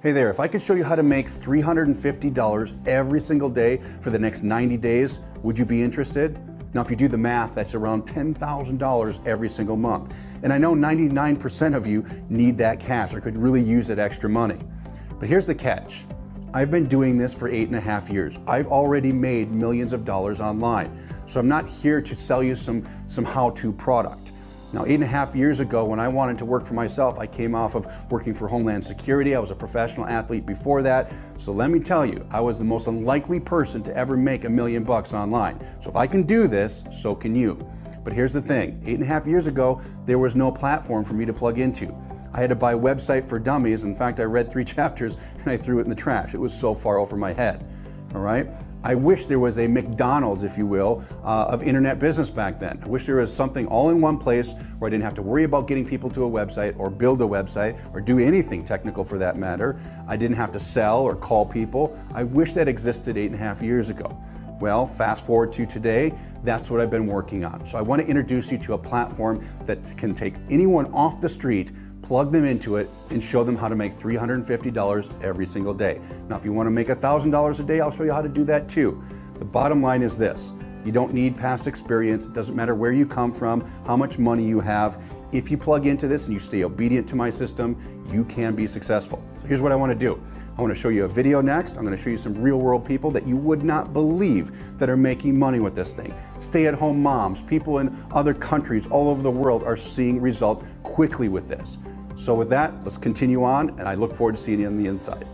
Hey there, if I could show you how to make $350 every single day for the next 90 days, would you be interested? Now, if you do the math, that's around $10,000 every single month. And I know 99% of you need that cash or could really use that extra money. But here's the catch. I've been doing this for 8.5 years. I've already made millions of dollars online. So I'm not here to sell you some how-to product. Now, 8.5 years ago, when I wanted to work for myself, I came off of working for Homeland Security. I was a professional athlete before that. So let me tell you, I was the most unlikely person to ever make $1 million online. So if I can do this, so can you. But here's the thing, 8.5 years ago, there was no platform for me to plug into. I had to buy a website for dummies. In fact, I read 3 chapters and I threw it in the trash. It was so far over my head, all right? I wish there was a McDonald's, if you will, of internet business back then. I wish there was something all in one place where I didn't have to worry about getting people to a website or build a website or do anything technical for that matter. I didn't have to sell or call people. I wish that existed 8.5 years ago. Well, fast forward to today, that's what I've been working on. So I want to introduce you to a platform that can take anyone off the street, plug them into it, and show them how to make $350 every single day. Now, if you want to make $1,000 a day, I'll show you how to do that too. The bottom line is this. You don't need past experience. It doesn't matter where you come from, how much money you have. If you plug into this and you stay obedient to my system, you can be successful. So here's what I want to do. I want to show you a video next. I'm going to show you some real world people that you would not believe that are making money with this thing. Stay-at-home moms, people in other countries all over the world are seeing results quickly with this. So with that, let's continue on, and I look forward to seeing you on the inside.